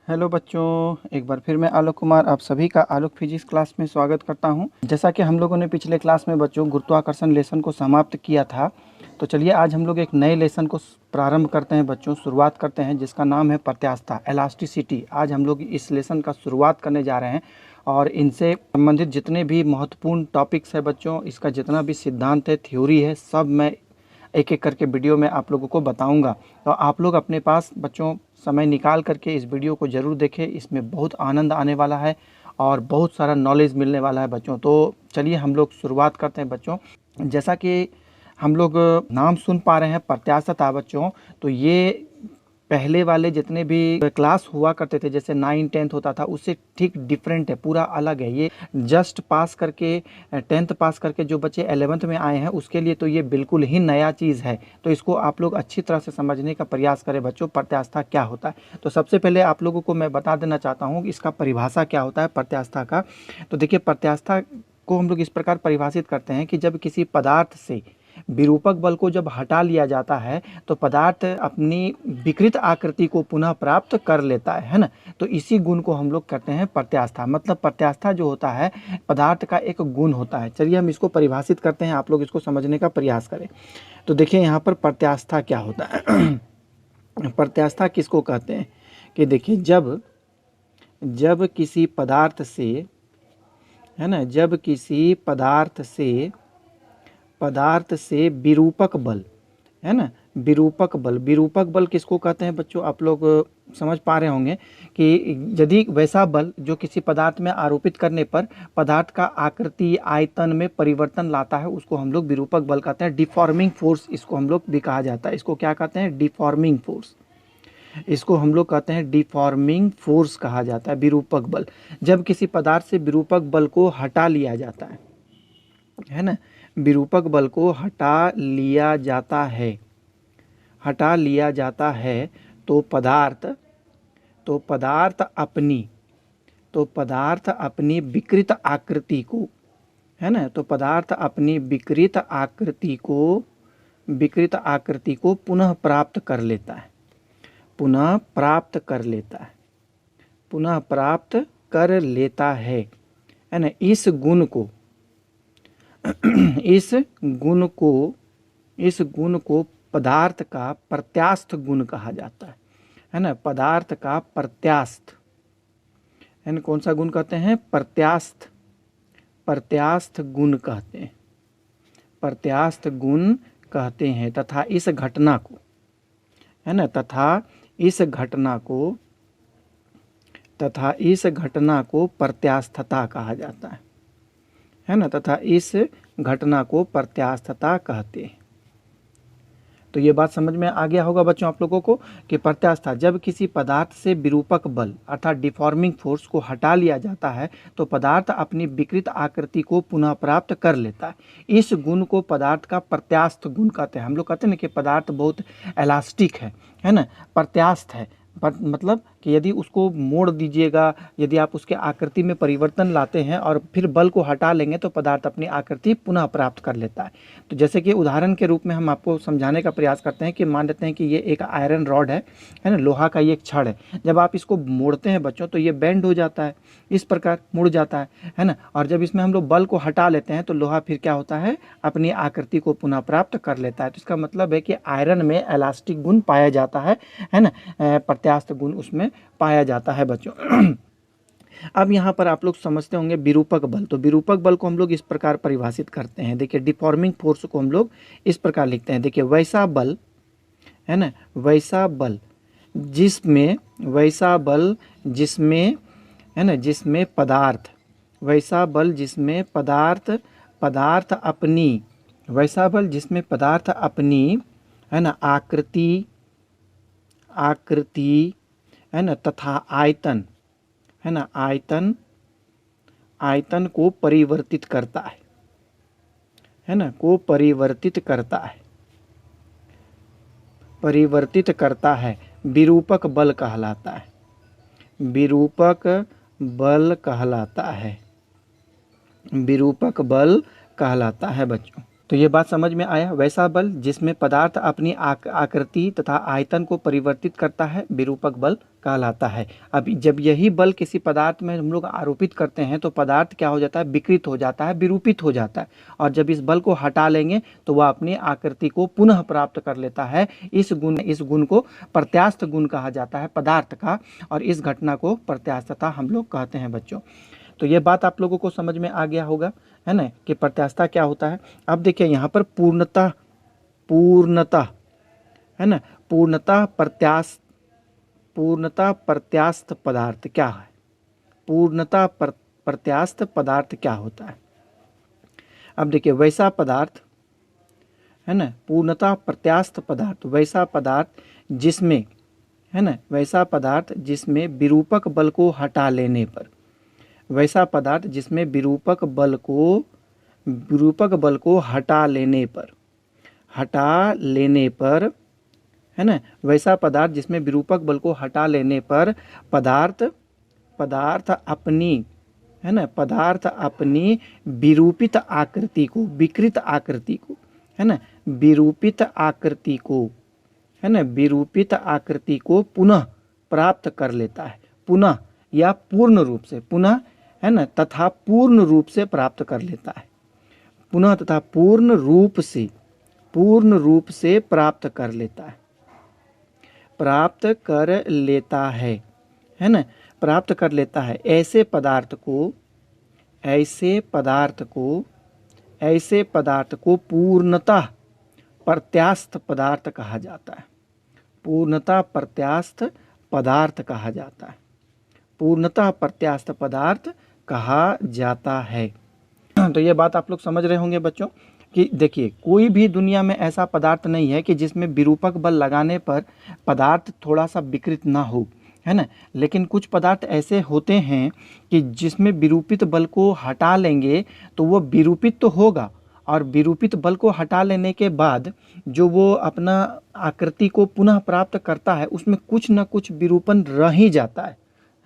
Hello बच्चों, एक बार फिर मैं आलोक कुमार आप सभी का आलोक फिजिक्स क्लास में स्वागत करता हूं। जैसा कि हम लोगों ने पिछले क्लास में बच्चों गुरुत्वाकर्षण लेसन को समाप्त किया था, तो चलिए आज हम लोग एक नए लेसन को प्रारंभ करते हैं बच्चों, शुरुआत करते हैं, जिसका नाम है प्रत्यास्थता, इलास्टिसिटी। आज हम लोग इस लेसन का शुरुआत करने जा रहे हैं और इनसे संबंधित जितने भी महत्वपूर्ण टॉपिक्स है बच्चों, इसका जितना भी सिद्धांत है, थ्योरी है, सब मैं एक एक करके वीडियो में आप लोगों को बताऊंगा। तो आप लोग अपने पास बच्चों समय निकाल करके इस वीडियो को ज़रूर देखें, इसमें बहुत आनंद आने वाला है और बहुत सारा नॉलेज मिलने वाला है बच्चों। तो चलिए हम लोग शुरुआत करते हैं बच्चों। जैसा कि हम लोग नाम सुन पा रहे हैं प्रत्यास्थता बच्चों, तो ये पहले वाले जितने भी क्लास हुआ करते थे, जैसे 9th 10th होता था, उससे ठीक डिफरेंट है, पूरा अलग है। ये जस्ट पास करके 10th पास करके जो बच्चे 11th में आए हैं उसके लिए तो ये बिल्कुल ही नया चीज़ है। तो इसको आप लोग अच्छी तरह से समझने का प्रयास करें बच्चों, प्रत्यास्थता क्या होता है। तो सबसे पहले आप लोगों को मैं बता देना चाहता हूँ कि इसका परिभाषा क्या होता है प्रत्यास्थता का। तो देखिए, प्रत्यास्थता को हम लोग इस प्रकार परिभाषित करते हैं कि जब किसी पदार्थ से विरूपक बल को जब हटा लिया जाता है तो पदार्थ अपनी विकृत आकृति को पुनः प्राप्त कर लेता है ना। तो इसी गुण को हम लोग कहते हैं प्रत्यास्थता। मतलब प्रत्यास्थता जो होता है पदार्थ का एक गुण होता है। चलिए हम इसको परिभाषित करते हैं, आप लोग इसको समझने का प्रयास करें। तो देखिए यहाँ पर प्रत्यास्थता क्या होता है। प्रत्यास्थता किसको कहते हैं कि देखिए, जब किसी पदार्थ से, है ना, जब किसी पदार्थ से विरूपक बल, है ना, विरूपक बल किसको कहते हैं बच्चों, आप लोग समझ पा रहे होंगे कि यदि वैसा बल जो किसी पदार्थ में आरोपित करने पर पदार्थ का आकृति आयतन में परिवर्तन लाता है, उसको हम लोग विरूपक बल कहते हैं। डिफॉर्मिंग फोर्स इसको हम लोग भी कहा जाता है। इसको क्या कहते हैं? Deforming force. इसको हम लोग कहते हैं डिफॉर्मिंग फोर्स कहा जाता है, विरूपक बल। जब किसी पदार्थ से विरूपक बल को हटा लिया जाता है ना, विरूपक बल को हटा लिया जाता है तो पदार्थ अपनी विकृत आकृति को, है ना, तो पदार्थ अपनी विकृत आकृति को पुनः प्राप्त कर लेता है, है ना। इस गुण को पदार्थ का प्रत्यास्थ गुण कहा जाता है ना। पदार्थ का प्रत्यास्थ, है ना, कौन सा गुण कहते हैं? प्रत्यास्थ गुण कहते हैं। तथा इस घटना को, है ना, तथा इस घटना को प्रत्यास्थता कहा जाता है ना, तथा इस घटना को प्रत्यास्थता कहते हैं। तो ये बात समझ में आ गया होगा बच्चों आप लोगों को कि प्रत्यास्थता, जब किसी पदार्थ से विरूपक बल अर्थात डिफॉर्मिंग फोर्स को हटा लिया जाता है तो पदार्थ अपनी विकृत आकृति को पुनः प्राप्त कर लेता है। इस गुण को पदार्थ का प्रत्यास्थ गुण कहते हैं। हम लोग कहते हैं ना कि पदार्थ बहुत इलास्टिक है ना, प्रत्यास्थ है। मतलब कि यदि उसको मोड़ दीजिएगा, यदि आप उसके आकृति में परिवर्तन लाते हैं और फिर बल को हटा लेंगे तो पदार्थ अपनी आकृति पुनः प्राप्त कर लेता है। तो जैसे कि उदाहरण के रूप में हम आपको समझाने का प्रयास करते हैं कि मान लेते हैं कि ये एक आयरन रॉड है ना, लोहा का ये एक छड़ है। जब आप इसको मोड़ते हैं बच्चों तो ये बेंड हो जाता है, इस प्रकार मुड़ जाता है ना। और जब इसमें हम लोग बल को हटा लेते हैं तो लोहा फिर क्या होता है? अपनी आकृति को पुनः प्राप्त कर लेता है। तो इसका मतलब है कि आयरन में इलास्टिक गुण पाया जाता है ना, प्रत्यास्थ गुण उसमें पाया जाता है बच्चों। अब यहाँ पर आप लोग समझते होंगे विरूपक बल। तो विरूपक बल को हम लोग इस प्रकार परिभाषित करते हैं। देखिए, डिफॉर्मिंग फोर्स को हम लोग इस प्रकार लिखते हैं। देखिए, वैसा बल, है ना, वैसा बल जिसमें, है ना, जिसमें पदार्थ, वैसा बल जिसमें पदार्थ अपनी, है ना, आकृति, है ना, तथा आयतन, है ना, आयतन को परिवर्तित करता है ना, को परिवर्तित करता है, विरूपक बल कहलाता है, विरूपक बल कहलाता है बच्चों। तो ये बात समझ में आया। वैसा बल जिसमें पदार्थ अपनी आकृति तथा आयतन को परिवर्तित करता है विरूपक बल कहलाता है। अब जब यही बल किसी पदार्थ में हम लोग आरोपित करते हैं तो पदार्थ क्या हो जाता है, विकृत हो जाता है, विरूपित हो जाता है। और जब इस बल को हटा लेंगे तो वह अपनी आकृति को पुनः प्राप्त कर लेता है। इस गुण को प्रत्यास्थ गुण कहा जाता है पदार्थ का, और इस घटना को प्रत्यास्थता हम लोग कहते हैं बच्चों। तो ये बात आप लोगों को समझ में आ गया होगा, है ना, कि प्रत्यास्थता क्या होता है। अब देखिए यहाँ पर पूर्णता है ना, पूर्णता प्रत्यास्थ पदार्थ क्या है, प्रत्यास्थ पदार्थ क्या होता है। अब देखिए वैसा पदार्थ है ना, पूर्णता प्रत्यास्थ पदार्थ, वैसा पदार्थ जिसमें, है ना, वैसा पदार्थ जिसमें विरूपक बल को हटा लेने पर, वैसा पदार्थ जिसमें विरूपक बल को हटा लेने पर, है ना, वैसा पदार्थ जिसमें विरूपक बल को हटा लेने पर पदार्थ अपनी, है ना, पदार्थ अपनी विरूपित आकृति को, विकृत आकृति को, है ना, विरूपित आकृति को, है ना, विरूपित आकृति को पुनः प्राप्त कर लेता है। पुनः या पूर्ण रूप से, पुनः, है ना, तथा पूर्ण रूप से प्राप्त कर लेता है। पुनः तथा पूर्ण रूप से प्राप्त कर लेता है, प्राप्त कर लेता है। ऐसे पदार्थ को पूर्णतः प्रत्यास्थ पदार्थ कहा जाता है। पूर्णतः प्रत्यास्थ पदार्थ कहा जाता है। पूर्णतः प्रत्यास्थ पदार्थ कहा जाता है। तो ये बात आप लोग समझ रहे होंगे बच्चों कि देखिए कोई भी दुनिया में ऐसा पदार्थ नहीं है कि जिसमें विरूपक बल लगाने पर पदार्थ थोड़ा सा विकृत ना हो, है ना। लेकिन कुछ पदार्थ ऐसे होते हैं कि जिसमें विरूपित बल को हटा लेंगे तो वो विरूपित तो होगा, और विरूपित बल को हटा लेने के बाद जो वो अपना आकृति को पुनः प्राप्त करता है उसमें कुछ न कुछ विरूपण रह ही जाता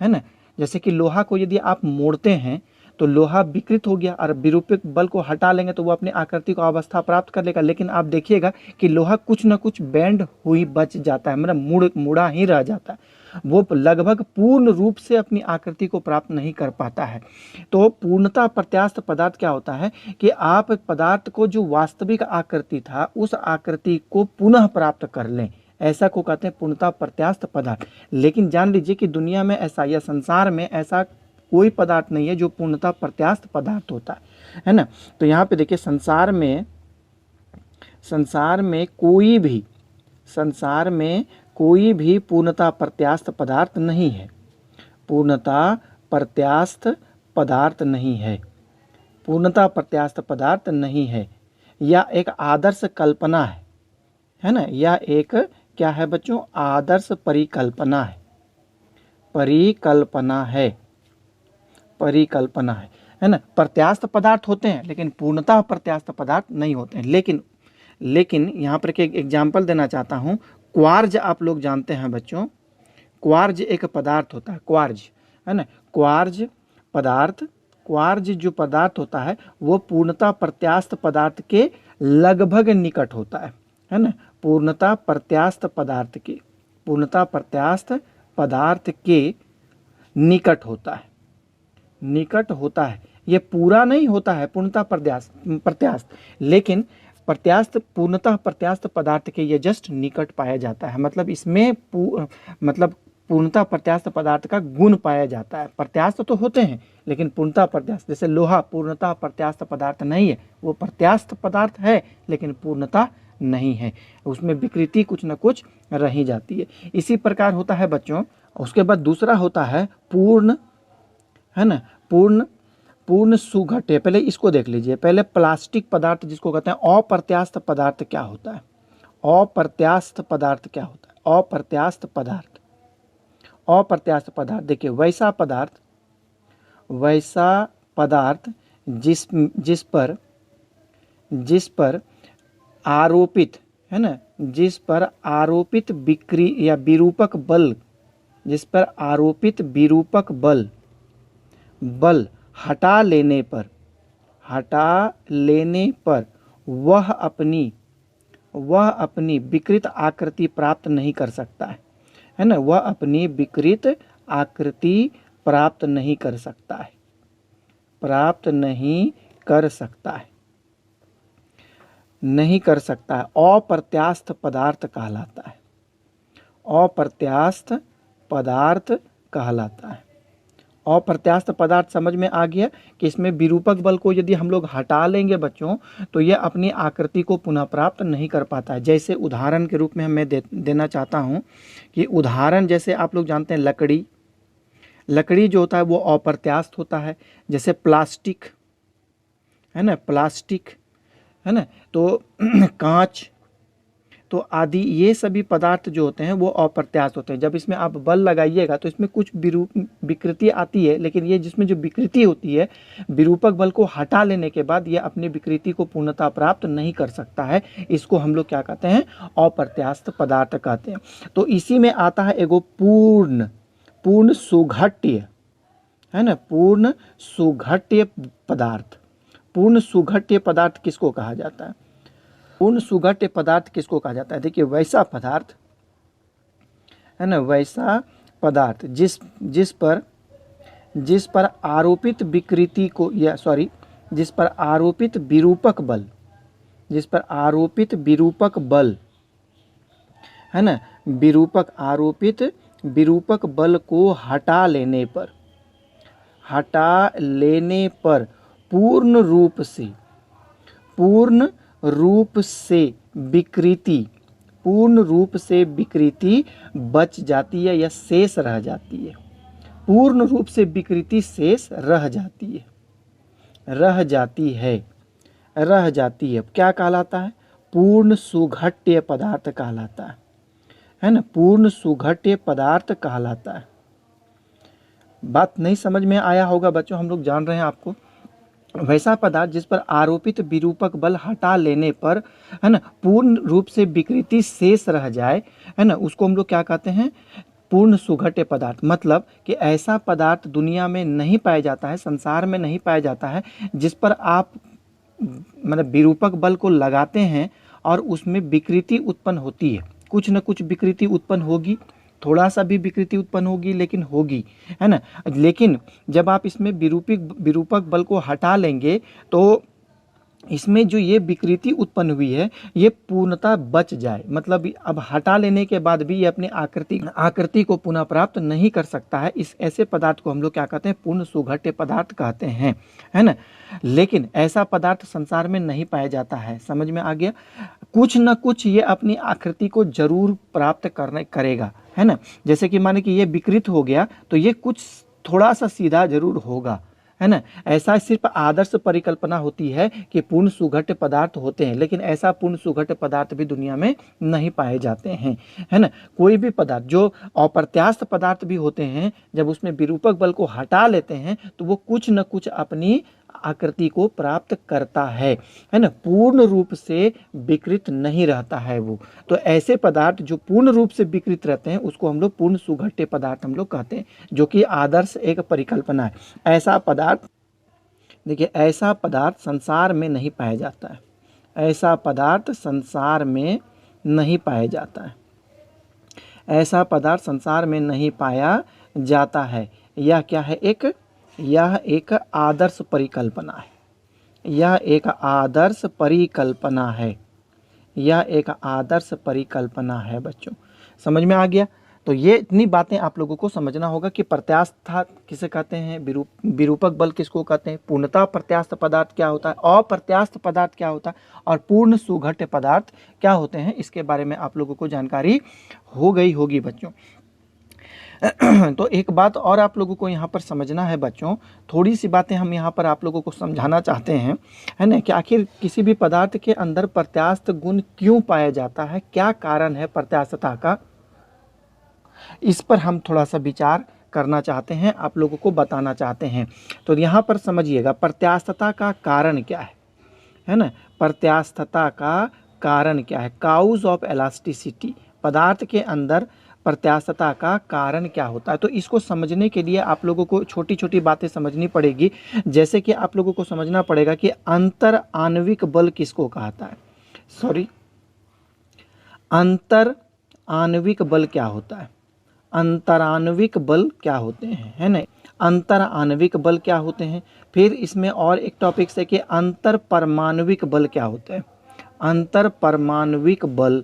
है ना। जैसे कि लोहा को यदि आप मोड़ते हैं तो लोहा विकृत हो गया, और विरूपक बल को हटा लेंगे तो वो अपनी आकृति को अवस्था प्राप्त कर लेगा। लेकिन आप देखिएगा कि लोहा कुछ न कुछ बैंड हुई बच जाता है, मतलब मुड़ा ही रह जाता है, वो लगभग पूर्ण रूप से अपनी आकृति को प्राप्त नहीं कर पाता है। तो पूर्णता प्रत्यास्थ पदार्थ क्या होता है कि आप पदार्थ को जो वास्तविक आकृति था उस आकृति को पुनः प्राप्त कर लें, ऐसा को कहते हैं पूर्णता प्रत्यास्थ पदार्थ। लेकिन जान लीजिए कि दुनिया में ऐसा या संसार में ऐसा कोई पदार्थ नहीं है जो पूर्णता प्रत्यास्थ पदार्थ होता है ना। तो यहाँ पे देखिए संसार में कोई भी पूर्णता प्रत्यास्थ पदार्थ नहीं है। पूर्णता प्रत्यास्थ पदार्थ नहीं है। पूर्णता प्रत्यास्थ पदार्थ नहीं है। या एक आदर्श कल्पना है ना। या एक क्या है बच्चों, आदर्श परिकल्पना है ना। प्रत्यास्थ पदार्थ होते हैं लेकिन पूर्णतः प्रत्यास्थ पदार्थ नहीं होते हैं। लेकिन यहाँ पर एक एग्जाम्पल देना चाहता हूँ। क्वार्ज आप लोग जानते हैं बच्चों, क्वार्ज एक पदार्थ होता है, क्वार्ज, है ना। क्वार्ज जो पदार्थ होता है वो पूर्णतः प्रत्यास्थ पदार्थ के लगभग निकट होता है ना। पूर्णतः प्रत्यास्थ पदार्थ के निकट होता है। ये पूरा नहीं होता है पूर्णतः प्रत्यास्थ, लेकिन पूर्णतः प्रत्यास्थ पदार्थ के ये जस्ट निकट पाया जाता है। मतलब इसमें पूर्णतः प्रत्यास्थ पदार्थ का गुण पाया जाता है। प्रत्यास्थ तो होते हैं लेकिन पूर्णतः प्रत्यास्थ, जैसे लोहा पूर्णतः प्रत्यास्थ पदार्थ नहीं है, वो प्रत्यास्थ पदार्थ है लेकिन पूर्णतः नहीं है, उसमें विकृति कुछ न कुछ रही जाती है। इसी प्रकार होता है बच्चों। उसके बाद दूसरा होता है पूर्ण, है ना, पूर्ण सुघटे। पहले इसको देख लीजिए। पहले प्लास्टिक पदार्थ जिसको कहते हैं अप्रत्यास्थ पदार्थ क्या होता है। अप्रत्यास्थ पदार्थ देखिए वैसा पदार्थ जिस पर आरोपित, है ना, जिस पर आरोपित विक्री या विरूपक बल, जिस पर आरोपित विरूपक बल हटा लेने पर वह अपनी विकृत आकृति प्राप्त नहीं कर सकता है ना, वह अपनी विकृत आकृति प्राप्त नहीं कर सकता है, प्राप्त नहीं कर सकता है, नहीं कर सकता है। अप्रत्यास्थ पदार्थ कहलाता है, अप्रत्यास्थ पदार्थ कहलाता है। अप्रत्यास्थ पदार्थ समझ में आ गया कि इसमें विरूपक बल को यदि हम लोग हटा लेंगे बच्चों तो यह अपनी आकृति को पुनः प्राप्त नहीं कर पाता है। जैसे उदाहरण के रूप में मैं देना चाहता हूँ कि उदाहरण जैसे आप लोग जानते हैं लकड़ी, लकड़ी जो होता है वो अप्रत्यास्थ होता है। जैसे प्लास्टिक है ना, प्लास्टिक है ना, तो कांच, तो आदि ये सभी पदार्थ जो होते हैं वो अप्रत्यास्थ होते हैं। जब इसमें आप बल लगाइएगा तो इसमें कुछ विकृति आती है, लेकिन ये जिसमें जो विकृति होती है विरूपक बल को हटा लेने के बाद ये अपनी विकृति को पूर्णता प्राप्त नहीं कर सकता है। इसको हम लोग क्या कहते हैं, अप्रत्यास्थ पदार्थ कहते हैं। तो इसी में आता है एगो पूर्ण सुघट्य है ना, पूर्ण सुघट्य पदार्थ। पूर्ण सुघट्य पदार्थ किसको कहा जाता है, पूर्ण सुघट्य पदार्थ किसको कहा जाता है? देखिए वैसा पदार्थ है ना, वैसा पदार्थ जिस पर आरोपित विकृति को जिस पर आरोपित विरूपक बल, जिस पर आरोपित विरूपक बल है ना, आरोपित विरूपक बल को हटा लेने पर पूर्ण रूप से विकृति बच जाती है या शेष रह जाती है। पूर्ण रूप से विकृति शेष रह जाती है। क्या कहलाता है? पूर्ण सुघट्य पदार्थ कहलाता है ना, पूर्ण सुघट्य पदार्थ कहलाता है। बात नहीं समझ में आया होगा बच्चों, हम लोग जान रहे हैं आपको। वैसा पदार्थ जिस पर आरोपित विरूपक बल हटा लेने पर है ना पूर्ण रूप से विकृति शेष रह जाए है ना, उसको हम लोग क्या कहते हैं, पूर्ण सुघट्य पदार्थ। मतलब कि ऐसा पदार्थ दुनिया में नहीं पाया जाता है, संसार में नहीं पाया जाता है जिस पर आप मतलब विरूपक बल को लगाते हैं और उसमें विकृति उत्पन्न होती है। कुछ न कुछ विकृति उत्पन्न होगी, थोड़ा सा भी विकृति उत्पन्न होगी लेकिन होगी, है ना। लेकिन जब आप इसमें विरूपक बल को हटा लेंगे तो इसमें जो ये विकृति उत्पन्न हुई है ये पूर्णतः बच जाए। मतलब अब हटा लेने के बाद भी ये अपनी आकृति को पुनः प्राप्त नहीं कर सकता है। इस ऐसे पदार्थ को हम लोग क्या कहते हैं, पूर्ण सुघट्य पदार्थ कहते हैं, है ना। लेकिन ऐसा पदार्थ संसार में नहीं पाया जाता है, समझ में आ गया। कुछ न कुछ ये अपनी आकृति को जरूर प्राप्त करेगा, है ना। जैसे कि माने कि ये विकृत हो गया तो ये कुछ थोड़ा सा सीधा जरूर होगा, है ना। ऐसा सिर्फ आदर्श परिकल्पना होती है कि पूर्ण सुघट्य पदार्थ होते हैं, लेकिन ऐसा पूर्ण सुघट्य पदार्थ भी दुनिया में नहीं पाए जाते हैं, है ना। कोई भी पदार्थ जो अप्रत्यास्थ पदार्थ भी होते हैं, जब उसमें विरूपक बल को हटा लेते हैं तो वो कुछ न कुछ अपनी आकृति को प्राप्त करता है ना। पूर्ण रूप से विकृत नहीं रहता है वो। तो ऐसे पदार्थ जो पूर्ण रूप से विकृत रहते हैं उसको हम लोग पूर्ण सुघट्य पदार्थ हम लोग कहते हैं, जो कि आदर्श एक परिकल्पना है। ऐसा पदार्थ, देखिए ऐसा पदार्थ संसार में नहीं पाया जाता है, ऐसा पदार्थ संसार में नहीं पाया जाता है, ऐसा पदार्थ संसार में नहीं पाया जाता है। यह क्या है, यह एक आदर्श परिकल्पना है, यह एक आदर्श परिकल्पना है, यह एक आदर्श परिकल्पना है बच्चों। समझ में आ गया। तो ये इतनी बातें आप लोगों को समझना होगा कि प्रत्यास्थ किसे कहते हैं, विरूपक बल किसको कहते हैं, पूर्णतः प्रत्यास्थ पदार्थ क्या होता है, अप्रत्यास्थ पदार्थ क्या होता है, और पूर्ण सुघट्य पदार्थ क्या होते हैं, इसके बारे में आप लोगों को जानकारी हो गई होगी बच्चों। तो एक बात और आप लोगों को यहाँ पर समझना है बच्चों, थोड़ी सी बातें हम यहाँ पर आप लोगों को समझाना चाहते हैं, है ना, कि आखिर किसी भी पदार्थ के अंदर प्रत्यास्थ गुण क्यों पाया जाता है, क्या कारण है प्रत्यास्थता का, इस पर हम थोड़ा सा विचार करना चाहते हैं, आप लोगों को बताना चाहते हैं। तो यहाँ पर समझिएगा प्रत्यास्थता का कारण क्या है ना, प्रत्यास्थता का कारण क्या है। काउज ऑफ एलास्टिसिटी, पदार्थ के अंदर प्रत्यास्थता का कारण क्या होता है। तो इसको समझने के लिए आप लोगों को छोटी छोटी बातें समझनी पड़ेगी। जैसे कि आप लोगों को समझना पड़ेगा कि अंतर आणविक बल किसको कहता है, सॉरी, अंतर आणविक बल क्या होता है, अंतराण्विक बल क्या होते हैं, है ना, अंतर आणविक बल क्या होते हैं। फिर इसमें और एक टॉपिक है कि अंतर परमाणविक बल क्या होते हैं, अंतर परमाणविक बल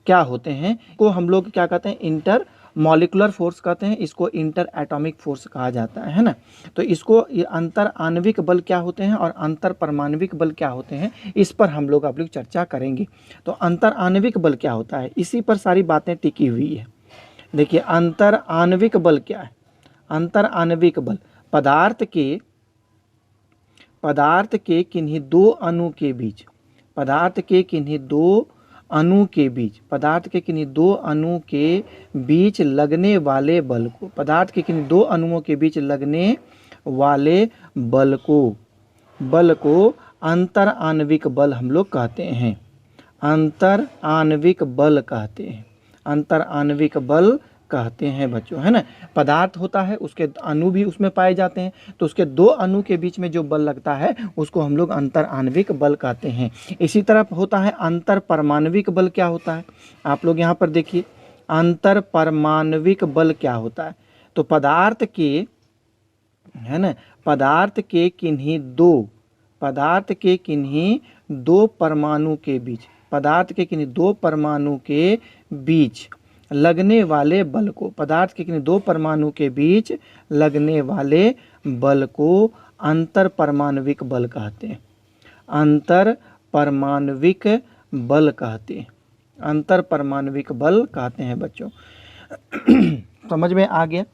क्या होते हैं, को हम लोग क्या कहते हैं, इंटर मॉलिकुलर फोर्स कहते हैं, इसको इंटर एटॉमिक फोर्स कहा जाता है ना। तो इसको ये अंतर आणविक बल क्या होते हैं और अंतर परमाणविक बल क्या होते हैं, इस पर हम लोग चर्चा करेंगे। तो अंतर आणविक बल क्या होता है, इसी पर सारी बातें टिकी हुई है। देखिए अंतर आणविक बल क्या है, अंतर आणविक बल पदार्थ के किन्हीं दो अणु के बीच, पदार्थ के किन्हीं दो अणु के बीच, पदार्थ के किन्हीं दो अणु के बीच लगने वाले बल को, पदार्थ के किन्हीं दो अणुओं के बीच लगने वाले बल को अंतर आणविक बल हम लोग कहते हैं, अंतर आणविक बल कहते हैं, अंतर आणविक बल कहते हैं बच्चों, है ना। पदार्थ होता है, उसके अणु भी उसमें पाए जाते हैं, तो उसके दो अणु के बीच में जो बल लगता है उसको हम लोग अंतर आणविक बल कहते हैं। इसी तरह होता है अंतर परमाणविक बल क्या होता है, आप लोग यहाँ पर देखिए अंतर परमाणविक बल क्या होता है। तो पदार्थ के, है ना, पदार्थ के किन्हीं दो परमाणु के बीच, पदार्थ के किन्हीं दो परमाणु के बीच लगने वाले बल को, पदार्थ के किन्हीं दो परमाणु के बीच लगने वाले बल को अंतर परमाणविक बल कहते हैं, अंतर परमाणविक बल कहते हैं, अंतर परमाणविक बल कहते हैं बच्चों। समझ में आ गया।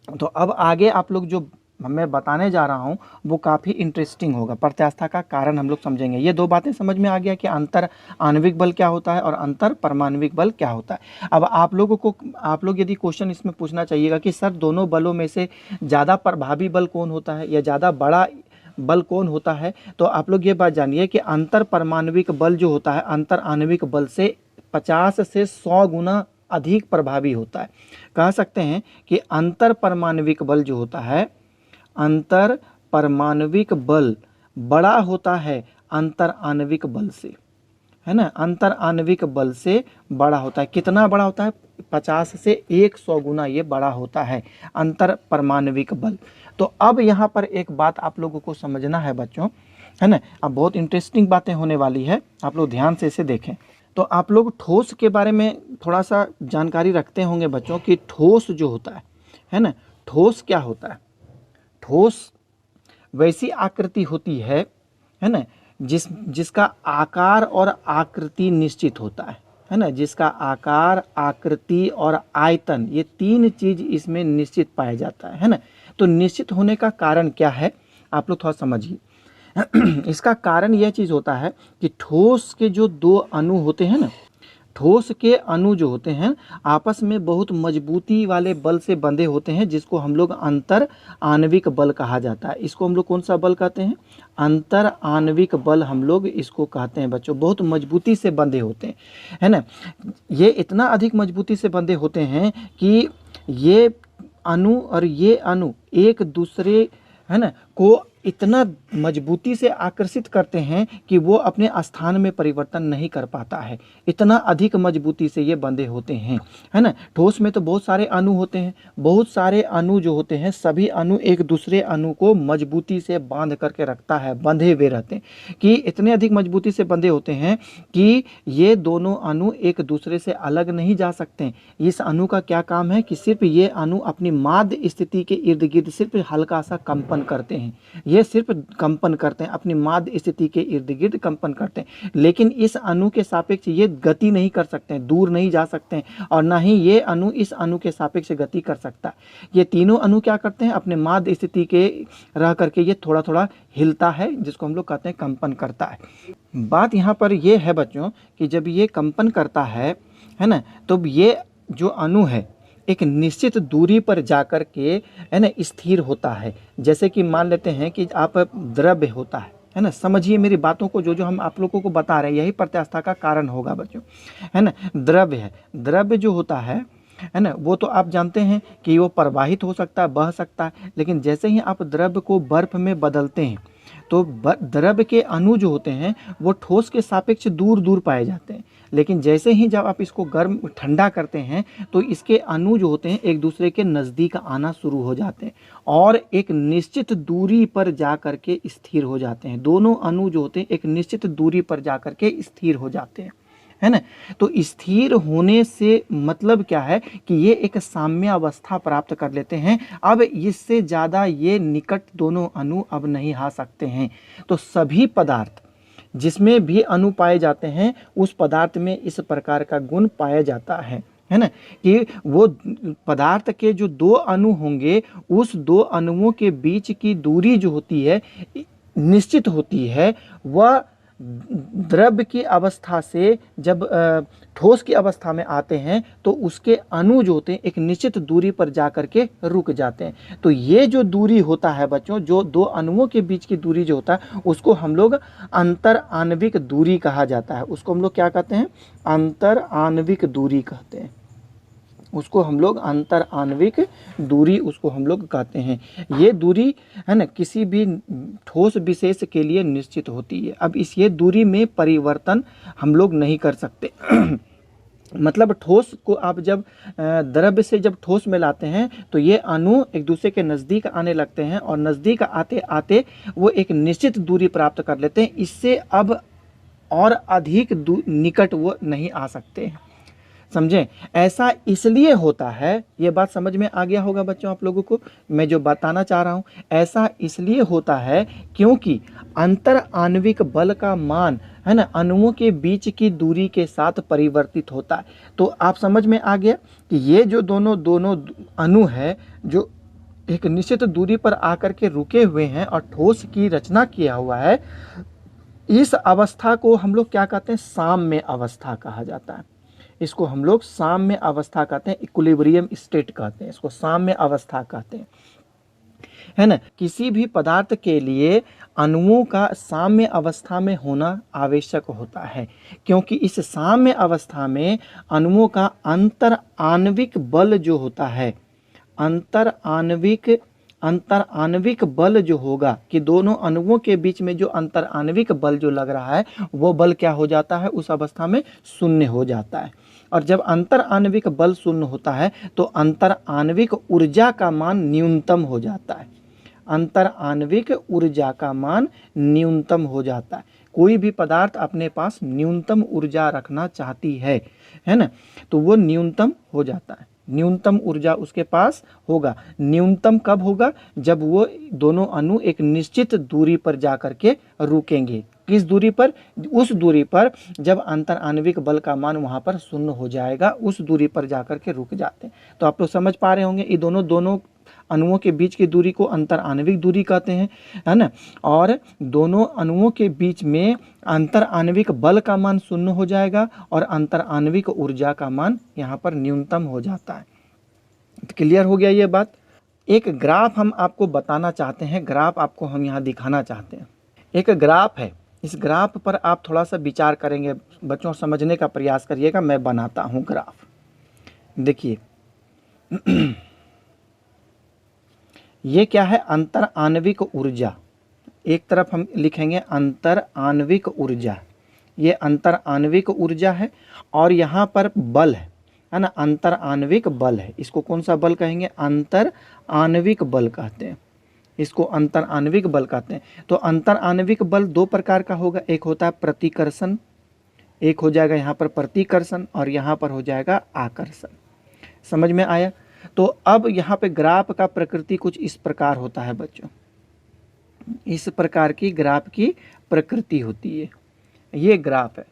तो अब आगे आप लोग जो मैं बताने जा रहा हूँ वो काफ़ी इंटरेस्टिंग होगा, प्रत्यास्था का कारण हम लोग समझेंगे। ये दो बातें समझ में आ गया कि अंतर आणविक बल क्या होता है और अंतर परमाणविक बल क्या होता है। अब आप लोग यदि क्वेश्चन इसमें पूछना चाहिएगा कि सर दोनों बलों में से ज़्यादा प्रभावी बल कौन होता है या ज़्यादा बड़ा बल कौन होता है, तो आप लोग ये बात जानिए कि अंतर परमाणविक बल जो होता है अंतर आणविक बल से 50 से 100 गुना अधिक प्रभावी होता है। कह सकते हैं कि अंतर परमाणविक बल जो होता है, अंतर परमाणविक बल बड़ा होता है अंतर आणविक बल से, है ना, अंतर आणविक बल से बड़ा होता है। कितना बड़ा होता है, 50 से 100 गुना ये बड़ा होता है अंतर परमाणविक बल। तो अब यहाँ पर एक बात आप लोगों को समझना है बच्चों, है ना, अब बहुत इंटरेस्टिंग बातें होने वाली है, आप लोग ध्यान से इसे देखें। तो आप लोग ठोस के बारे में थोड़ा सा जानकारी रखते होंगे बच्चों कि ठोस जो होता है ना, ठोस क्या होता है। ठोस वैसी आकृति होती है ना, जिसका आकार और आकृति निश्चित होता है ना, जिसका आकार, आकृति और आयतन, ये तीन चीज इसमें निश्चित पाया जाता है ना। तो निश्चित होने का कारण क्या है, आप लोग थोड़ा समझिए। इसका कारण यह चीज होता है कि ठोस के जो दो अणु होते हैं ना, ठोस के अणु जो होते हैं आपस में बहुत मजबूती वाले बल से बंधे होते हैं, जिसको हम लोग अंतर आणविक बल कहा जाता है। इसको हम लोग कौन सा बल कहते हैं, अंतर आणविक बल हम लोग इसको कहते हैं बच्चों। बहुत मजबूती से बंधे होते हैं, है ना। ये इतना अधिक मजबूती से बंधे होते हैं कि ये अणु और ये अणु एक दूसरे, है ना, को इतना मजबूती से आकर्षित करते हैं कि वो अपने स्थान में परिवर्तन नहीं कर पाता है। इतना अधिक मजबूती से ये बंधे होते हैं, है ना। ठोस में तो बहुत सारे अणु होते हैं, बहुत सारे अणु जो होते हैं, सभी अणु एक दूसरे अणु को मजबूती से बांध करके रखता है, बंधे हुए रहते हैं कि इतने अधिक मजबूती से बंधे होते हैं कि ये दोनों अणु एक दूसरे से अलग नहीं जा सकते। इस अणु का क्या काम है कि सिर्फ ये अणु अपनी माध्य स्थिति के इर्द गिर्द सिर्फ हल्का सा कंपन करते हैं, ये सिर्फ कंपन करते हैं, अपनी माध्य स्थिति के इर्द गिर्द कंपन करते हैं। लेकिन इस अणु के सापेक्ष ये गति नहीं कर सकते हैं, दूर नहीं जा सकते हैं, और ना ही ये अणु इस अणु के सापेक्ष गति कर सकता है। ये तीनों अणु क्या करते हैं, अपने माध्य स्थिति के रह करके ये थोड़ा थोड़ा हिलता है, जिसको हम लोग कहते हैं कंपन करता है। बात यहाँ पर ये है बच्चों कि जब ये कंपन करता है ना, तो ये जो अणु है एक निश्चित दूरी पर जाकर के, है ना, स्थिर होता है। जैसे कि मान लेते हैं कि आप द्रव्य होता है ना, समझिए मेरी बातों को, जो हम आप लोगों को बता रहे हैं यही प्रत्यास्था का कारण होगा बच्चों, है ना। द्रव्य है, द्रव्य जो होता है है ना, वो तो आप जानते हैं कि वो प्रवाहित हो सकता है, बह सकता है, लेकिन जैसे ही आप द्रव्य को बर्फ में बदलते हैं तो द्रव्य के अणु जो होते हैं वो ठोस के सापेक्ष दूर दूर पाए जाते हैं, लेकिन जैसे ही जब आप इसको गर्म ठंडा करते हैं तो इसके अणु जो होते हैं एक दूसरे के नज़दीक आना शुरू हो जाते हैं और एक निश्चित दूरी पर जा कर के स्थिर हो जाते हैं। दोनों अणु जो होते हैं एक निश्चित दूरी पर जा कर के स्थिर हो जाते हैं, है ना। तो स्थिर होने से मतलब क्या है कि ये एक साम्य अवस्था प्राप्त कर लेते हैं। अब इससे ज़्यादा ये निकट दोनों अणु अब नहीं आ सकते हैं। तो सभी पदार्थ जिसमें भी अणु पाए जाते हैं उस पदार्थ में इस प्रकार का गुण पाया जाता है ना, कि वो पदार्थ के जो दो अणु होंगे उस दो अणुओं के बीच की दूरी जो होती है निश्चित होती है। वह द्रव्य की अवस्था से जब ठोस की अवस्था में आते हैं तो उसके अणु जो होते हैं एक निश्चित दूरी पर जा कर के रुक जाते हैं। तो ये जो दूरी होता है बच्चों, जो दो अणुओं के बीच की दूरी जो होता है उसको हम लोग अंतर आणविक दूरी कहा जाता है। उसको हम लोग क्या कहते हैं? अंतर आणविक दूरी कहते हैं। उसको हम लोग अंतर आणविक दूरी उसको हम लोग कहते हैं। ये दूरी है ना किसी भी ठोस विशेष के लिए निश्चित होती है। अब इस ये दूरी में परिवर्तन हम लोग नहीं कर सकते। मतलब ठोस को आप जब द्रव्य से जब ठोस में लाते हैं तो ये अणु एक दूसरे के नज़दीक आने लगते हैं और नज़दीक आते आते वो एक निश्चित दूरी प्राप्त कर लेते हैं। इससे अब और अधिक निकट वो नहीं आ सकते हैं। समझें? ऐसा इसलिए होता है, ये बात समझ में आ गया होगा बच्चों आप लोगों को मैं जो बताना चाह रहा हूँ। ऐसा इसलिए होता है क्योंकि अंतर आणविक बल का मान है ना अणुओं के बीच की दूरी के साथ परिवर्तित होता है। तो आप समझ में आ गया कि ये जो दोनों अणु है जो एक निश्चित दूरी पर आकर के रुके हुए हैं और ठोस की रचना किया हुआ है, इस अवस्था को हम लोग क्या कहते हैं? साम्य अवस्था कहा जाता है। इसको हम लोग साम्य अवस्था कहते हैं, इक्विलिब्रियम स्टेट कहते हैं, इसको साम्य अवस्था कहते हैं, है ना। किसी भी पदार्थ के लिए अणुओं का साम्य अवस्था में होना आवश्यक होता है, क्योंकि इस साम्य अवस्था में अणुओं का अंतर आणविक बल जो होता है, अंतर आणविक बल जो होगा कि दोनों अणुओं के बीच में जो अंतर आणविक बल जो लग रहा है वो बल क्या हो जाता है? उस अवस्था में शून्य हो जाता है। और जब अंतर आणविक बल शून्य होता है तो अंतर आणविक ऊर्जा का मान न्यूनतम हो जाता है। अंतर आणविक ऊर्जा का मान न्यूनतम हो जाता है। कोई भी पदार्थ अपने पास न्यूनतम ऊर्जा रखना चाहती है ना, तो वो न्यूनतम हो जाता है। न्यूनतम ऊर्जा उसके पास होगा। न्यूनतम कब होगा? जब वो दोनों अणु एक निश्चित दूरी पर जा कर के रुकेंगे। किस दूरी पर? उस दूरी पर जब अंतर आणविक बल का मान वहाँ पर शून्य हो जाएगा, उस दूरी पर जा कर के रुक जाते हैं। तो आप लोग समझ पा रहे होंगे ये दोनों अणुओं के बीच की दूरी को अंतर आणविक दूरी कहते हैं, है ना। और दोनों अणुओं के बीच में अंतर आणविक बल का मान शून्य हो जाएगा और अंतर आणविक ऊर्जा का मान यहाँ पर न्यूनतम हो जाता है। तो क्लियर हो गया ये बात। एक ग्राफ हम आपको बताना चाहते हैं, ग्राफ आपको हम यहाँ दिखाना चाहते हैं। एक ग्राफ है, इस ग्राफ पर आप थोड़ा सा विचार करेंगे बच्चों, समझने का प्रयास करिएगा। मैं बनाता हूँ ग्राफ। देखिए ये क्या है? अंतर आणविक ऊर्जा। एक तरफ हम लिखेंगे अंतर आणविक ऊर्जा, ये अंतर आणविक ऊर्जा है। और यहाँ पर बल है ना, अंतर आणविक बल है। इसको कौन सा बल कहेंगे? अंतर आणविक बल कहते हैं, इसको अंतर आणविक बल कहते हैं। तो अंतर आणविक बल दो प्रकार का होगा, एक होता है प्रतिकर्षण, एक हो जाएगा यहाँ पर प्रतिकर्षण और यहाँ पर हो जाएगा आकर्षण। समझ में आया? तो अब यहाँ पे ग्राफ का प्रकृति कुछ इस प्रकार होता है बच्चों, इस प्रकार की ग्राफ की प्रकृति होती है। ये ग्राफ है।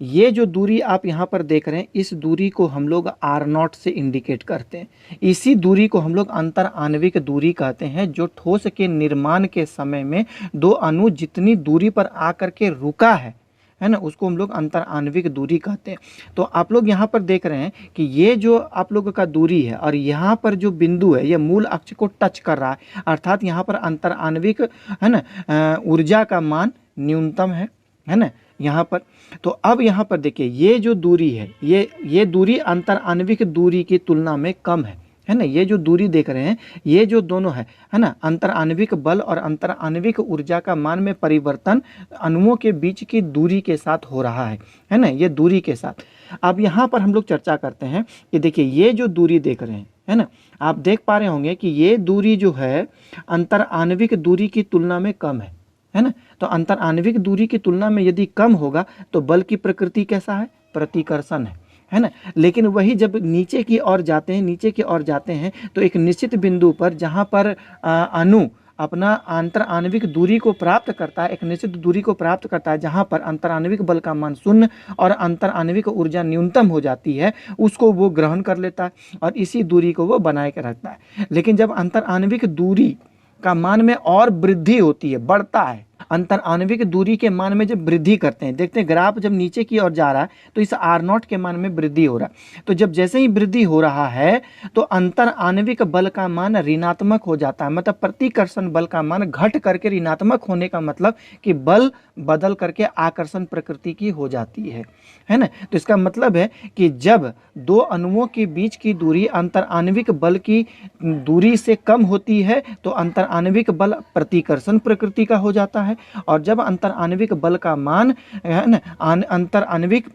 ये जो दूरी आप यहाँ पर देख रहे हैं, इस दूरी को हम लोग R0 से इंडिकेट करते हैं। इसी दूरी को हम लोग अंतर आणविक दूरी कहते हैं, जो ठोस के निर्माण के समय में दो अणु जितनी दूरी पर आकर के रुका है ना, उसको हम लोग अंतर आणविक दूरी कहते हैं। तो आप लोग यहाँ पर देख रहे हैं कि ये जो आप लोगों का दूरी है और यहाँ पर जो बिंदु है ये मूल अक्ष को टच कर रहा है, अर्थात यहाँ पर अंतर आणविक है ना ऊर्जा का मान न्यूनतम है ना। यहाँ पर। तो अब यहाँ पर देखिए ये जो दूरी है, ये दूरी अंतर आणविक दूरी की तुलना में कम है ना। ये जो दूरी देख रहे हैं ये जो दोनों है ना, अंतर आणविक बल और अंतर आणविक ऊर्जा का मान में परिवर्तन अणुओं के बीच की दूरी के साथ हो रहा है ना, ये दूरी के साथ। अब यहाँ पर हम लोग चर्चा करते हैं कि देखिए ये जो दूरी देख रहे हैं है ना, आप देख पा रहे होंगे कि ये दूरी जो है अंतर आणविक दूरी की तुलना में कम है ना। तो अंतर आणविक दूरी की तुलना में यदि कम होगा तो बल की प्रकृति कैसा है, प्रतिकर्षण है ना। लेकिन वही जब नीचे की ओर जाते हैं, नीचे की ओर जाते हैं तो एक निश्चित बिंदु पर जहाँ पर अणु अपना अंतर आणविक दूरी को प्राप्त करता है, एक निश्चित दूरी को प्राप्त करता है, जहाँ पर अंतर आणविक बल का मान शून्य और अंतर आणविक ऊर्जा न्यूनतम हो जाती है, उसको वो ग्रहण कर लेता है और इसी दूरी को वो बनाए के रखता है। लेकिन जब अंतर आणविक दूरी का मान में और वृद्धि होती है, बढ़ता है, अंतर आणविक दूरी के मान में जब वृद्धि करते हैं, देखते हैं ग्राफ जब नीचे की ओर जा रहा है तो इस R0 के मान में वृद्धि हो रहा है। तो जब जैसे ही वृद्धि हो रहा है तो अंतर आणविक बल का मान ऋणात्मक हो जाता है, मतलब प्रतिकर्षण बल का मान घट करके ऋणात्मक होने का मतलब कि बल बदल करके आकर्षण प्रकृति की हो जाती है ना। तो इसका मतलब है कि जब दो अणुओं के बीच की दूरी अंतर आणविक बल की दूरी से कम होती है तो अंतर आणविक बल प्रतिकर्षण प्रकृति का हो जाता है, और जब अंतर आणविक बल का मान है ना अंतर आणविक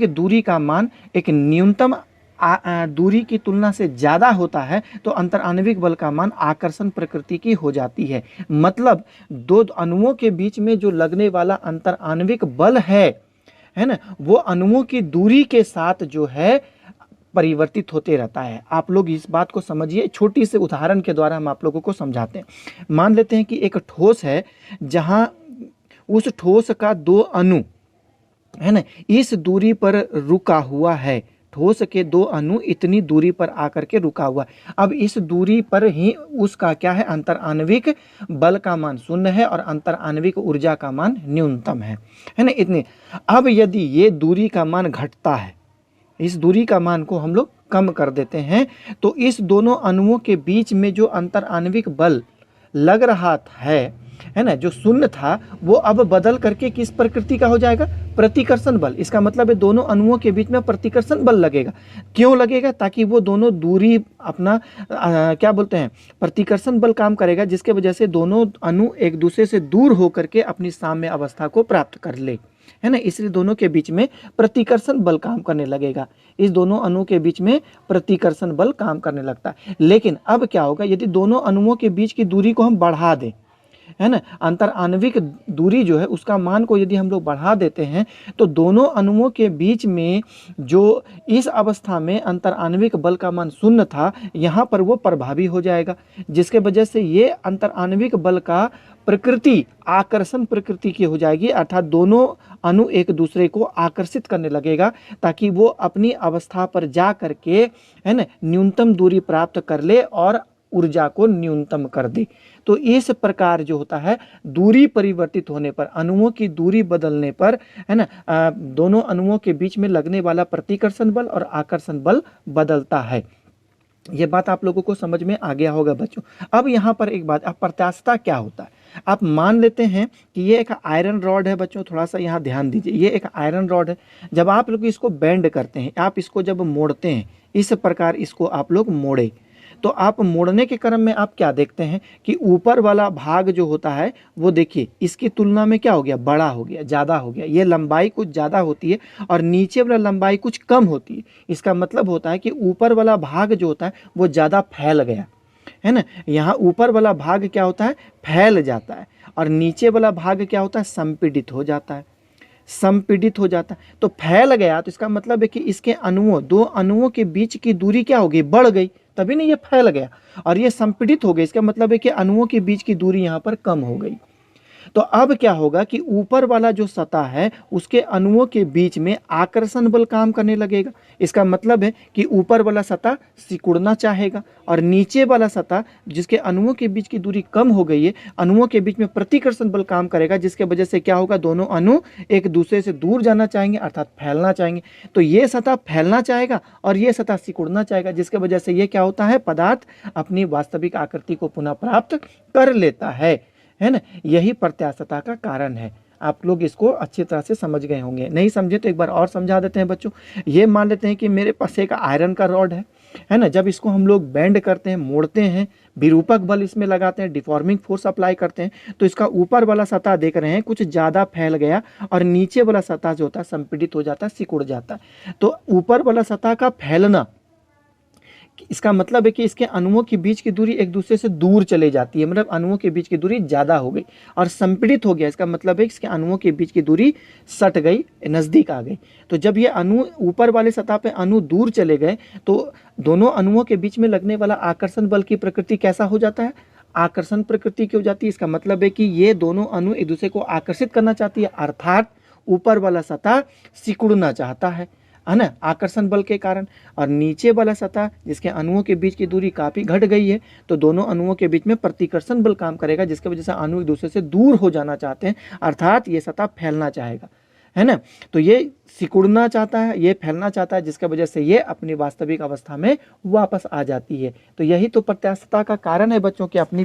दूरी का मान एक न्यूनतम दूरी की तुलना से ज़्यादा होता है तो अंतर आणविक बल का मान आकर्षण प्रकृति की हो जाती है। मतलब दो अणुओं के बीच में जो लगने वाला अंतर आणविक बल है ना, वो अणुओं की दूरी के साथ जो है परिवर्तित होते रहता है। आप लोग इस बात को समझिए, छोटी से उदाहरण के द्वारा हम आप लोगों को समझाते हैं। मान लेते हैं कि एक ठोस है जहां उस ठोस का दो अणु है ना इस दूरी पर रुका हुआ है, ठोस के दो अणु इतनी दूरी पर आकर के रुका हुआ है। अब इस दूरी पर ही उसका क्या है, अंतर आणविक बल का मान शून्य है और अंतर आणविक ऊर्जा का मान न्यूनतम है ना, इतनी। अब यदि ये दूरी का मान घटता है, इस दूरी का मान को हम लोग कम कर देते हैं, तो इस दोनों अणुओं के बीच में जो अंतर आणविक बल लग रहा है ना, जो शून्य था, वो अब बदल करके किस प्रकृति का हो जाएगा, प्रतिकर्षण बल। इसका मतलब है दोनों अणुओं के बीच में प्रतिकर्षण बल लगेगा। क्यों लगेगा, ताकि वो दोनों दूरी अपना क्या बोलते हैं, प्रतिकर्षण बल काम करेगा, जिसके वजह से दोनों अणु एक दूसरे से दूर होकर के अपनी साम्य अवस्था को प्राप्त कर ले, है ना। इसलिए दोनों के बीच में प्रतिकर्षण बल काम करने लगेगा, इस दोनों अणुओं के बीच में प्रतिकर्षण बल काम करने लगता है। लेकिन अब क्या होगा, यदि दोनों अणुओं के बीच की दूरी को हम बढ़ा दें, है ना, अंतर आणविक दूरी जो है उसका मान को यदि हम लोग बढ़ा देते हैं तो दोनों अणुओं के बीच में जो इस अवस्था में अंतर आणविक बल का मान शून्य था, यहाँ पर वो प्रभावी हो जाएगा, जिसके वजह से ये अंतर आणविक बल का प्रकृति आकर्षण प्रकृति की हो जाएगी, अर्थात दोनों अणु एक दूसरे को आकर्षित करने लगेगा ताकि वो अपनी अवस्था पर जा करके, है ना, न्यूनतम दूरी प्राप्त कर ले और ऊर्जा को न्यूनतम कर दे। तो इस प्रकार जो होता है, दूरी परिवर्तित होने पर, अणुओं की दूरी बदलने पर, है ना, दोनों अणुओं के बीच में लगने वाला प्रतिकर्षण बल और आकर्षण बल बदलता है। ये बात आप लोगों को समझ में आ गया होगा बच्चों। अब यहाँ पर एक बात, अब प्रत्यास्थता क्या होता है। आप मान लेते हैं कि ये एक आयरन रॉड है बच्चों, थोड़ा सा यहाँ ध्यान दीजिए, ये एक आयरन रॉड है। जब आप लोग इसको बेंड करते हैं, आप इसको जब मोड़ते हैं, इस प्रकार इसको आप लोग मोड़े, तो आप मोड़ने के क्रम में आप क्या देखते हैं कि ऊपर वाला भाग जो होता है वो देखिए इसकी तुलना में क्या हो गया, बड़ा हो गया, ज़्यादा हो गया। ये लंबाई कुछ ज़्यादा होती है और नीचे वाला लंबाई कुछ कम होती है। इसका मतलब होता है कि ऊपर वाला भाग जो होता है वो ज़्यादा फैल गया, है ना। यहाँ ऊपर वाला भाग क्या होता है, फैल जाता है, और नीचे वाला भाग क्या होता है, संपीड़ित हो जाता है, संपीड़ित हो जाता है। तो फैल गया तो इसका मतलब है कि इसके अणुओं, दो अणुओं के बीच की दूरी क्या हो गई, बढ़ गई, तभी ना ये फैल गया। और ये संपीड़ित हो गई, इसका मतलब है कि अणुओं के बीच की दूरी यहाँ पर कम हो गई। तो अब क्या होगा कि ऊपर वाला जो सतह है उसके अणुओं के बीच में आकर्षण बल काम करने लगेगा। इसका मतलब है कि ऊपर वाला सतह सिकुड़ना चाहेगा और नीचे वाला सतह जिसके अणुओं के बीच की दूरी कम हो गई है, अणुओं के बीच में प्रतिकर्षण बल काम करेगा, जिसके वजह से क्या होगा, दोनों अणु एक दूसरे से दूर जाना चाहेंगे, अर्थात फैलना चाहेंगे। तो ये सतह फैलना चाहेगा और ये सतह सिकुड़ना चाहेगा, जिसके वजह से ये क्या होता है, पदार्थ अपनी वास्तविक आकृति को पुनः प्राप्त कर लेता है ना। यही प्रत्यास्थता का कारण है। आप लोग इसको अच्छी तरह से समझ गए होंगे। नहीं समझे तो एक बार और समझा देते हैं बच्चों। ये मान लेते हैं कि मेरे पास एक आयरन का रॉड है ना। जब इसको हम लोग बेंड करते हैं, मोड़ते हैं, विरूपक बल इसमें लगाते हैं, डिफॉर्मिंग फोर्स अप्लाई करते हैं, तो इसका ऊपर वाला सतह देख रहे हैं कुछ ज़्यादा फैल गया और नीचे वाला सतह जो होता है संपीड़ित हो जाता है, सिकुड़ जाता है। तो ऊपर वाला सतह का फैलना, इसका मतलब है कि इसके अणुओं के बीच की दूरी एक दूसरे से दूर चले जाती है, मतलब अणुओं के बीच की दूरी ज़्यादा हो गई। और संपीड़ित हो गया, इसका मतलब है कि इसके अणुओं के बीच की दूरी सट गई, नज़दीक आ गई। तो जब ये अणु ऊपर वाले सतह पे अणु दूर चले गए तो दोनों अणुओं के बीच में लगने वाला आकर्षण बल की प्रकृति कैसा हो जाता है? आकर्षण प्रकृति की हो जाती है। इसका मतलब है कि ये दोनों अणु एक दूसरे को आकर्षित करना चाहती है, अर्थात ऊपर वाला सतह सिकुड़ना चाहता है ना, आकर्षण बल के कारण। और नीचे वाला सतह जिसके अणुओं के बीच की दूरी काफ़ी घट गई है, तो दोनों अणुओं के बीच में प्रतिकर्षण बल काम करेगा, जिसकी वजह से अणु एक दूसरे से दूर हो जाना चाहते हैं, अर्थात ये सतह फैलना चाहेगा, है ना। तो ये सिकुड़ना चाहता है, ये फैलना चाहता है, जिसकी वजह से ये अपनी वास्तविक अवस्था में वापस आ जाती है। तो यही तो प्रत्यास्थता का कारण है बच्चों की अपनी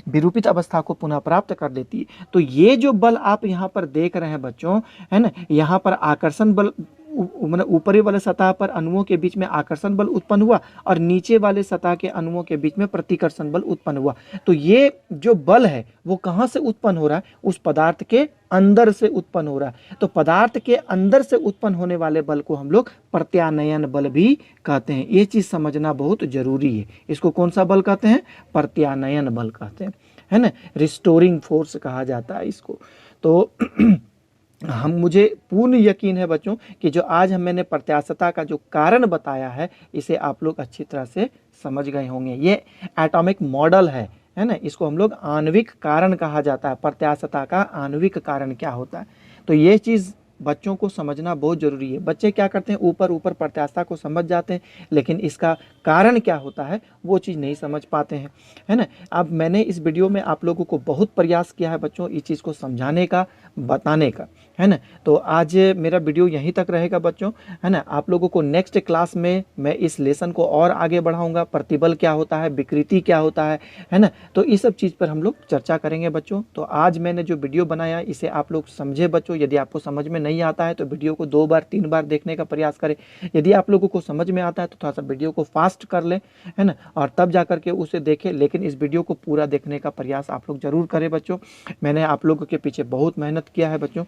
विरूपित अवस्था को पुनः प्राप्त कर लेती है। तो ये जो बल आप यहाँ पर देख रहे हैं बच्चों, है ना, यहाँ पर आकर्षण बल, मतलब ऊपरी वाले सतह पर अणुओं के बीच में आकर्षण बल उत्पन्न हुआ और नीचे वाले सतह के अणुओं के बीच में प्रतिकर्षण बल उत्पन्न हुआ। तो ये जो बल है वो कहाँ से उत्पन्न हो रहा है? उस पदार्थ के अंदर से उत्पन्न हो रहा है। तो पदार्थ के अंदर से उत्पन्न होने वाले बल को हम लोग प्रत्यानयन बल भी कहते हैं। ये चीज समझना बहुत जरूरी है। इसको कौन सा बल कहते हैं? प्रत्यानयन बल कहते हैं, है ना। रिस्टोरिंग फोर्स कहा जाता है इसको। तो मुझे पूर्ण यकीन है बच्चों कि जो आज मैंने प्रत्यास्थता का जो कारण बताया है, इसे आप लोग अच्छी तरह से समझ गए होंगे। ये एटॉमिक मॉडल है ना। इसको हम लोग आणविक कारण कहा जाता है। प्रत्यास्थता का आणविक कारण क्या होता है, तो ये चीज़ बच्चों को समझना बहुत जरूरी है। बच्चे क्या करते हैं, ऊपर ऊपर प्रत्यास्थता को समझ जाते हैं, लेकिन इसका कारण क्या होता है वो चीज़ नहीं समझ पाते हैं, है ना। अब मैंने इस वीडियो में आप लोगों को बहुत प्रयास किया है बच्चों इस चीज़ को समझाने का, बताने का, है ना। तो आज मेरा वीडियो यहीं तक रहेगा बच्चों, है ना। आप लोगों को नेक्स्ट क्लास में मैं इस लेसन को और आगे बढ़ाऊंगा। प्रतिबल क्या होता है, विकृति क्या होता है ना। तो इस सब चीज़ पर हम लोग चर्चा करेंगे बच्चों। तो आज मैंने जो वीडियो बनाया इसे आप लोग समझे बच्चों। यदि आपको समझ में नहीं आता है तो वीडियो को 2 बार 3 बार देखने का प्रयास करें। यदि आप लोगों को समझ में आता है तो थोड़ा सा वीडियो को फास्ट कर लें, है ना, और तब जा करके उसे देखें। लेकिन इस वीडियो को पूरा देखने का प्रयास आप लोग जरूर करें बच्चों। मैंने आप लोगों के पीछे बहुत मेहनत किया है बच्चों,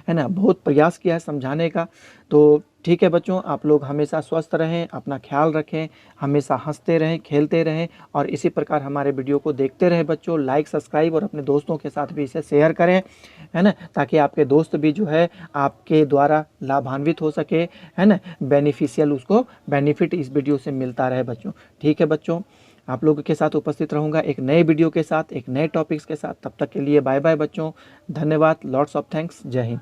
है ना, बहुत प्रयास किया है समझाने का। तो ठीक है बच्चों, आप लोग हमेशा स्वस्थ रहें, अपना ख्याल रखें, हमेशा हंसते रहें, खेलते रहें और इसी प्रकार हमारे वीडियो को देखते रहें बच्चों। लाइक, सब्सक्राइब और अपने दोस्तों के साथ भी इसे शेयर करें, है ना, ताकि आपके दोस्त भी जो है आपके द्वारा लाभान्वित हो सके, है ना, बेनिफिशियल उसको बेनिफिट इस वीडियो से मिलता रहे बच्चों। ठीक है बच्चों, आप लोगों के साथ उपस्थित रहूँगा एक नए वीडियो के साथ, एक नए टॉपिक्स के साथ। तब तक के लिए बाय बाय बच्चों, धन्यवाद, लॉट्स ऑफ थैंक्स, जय हिंद।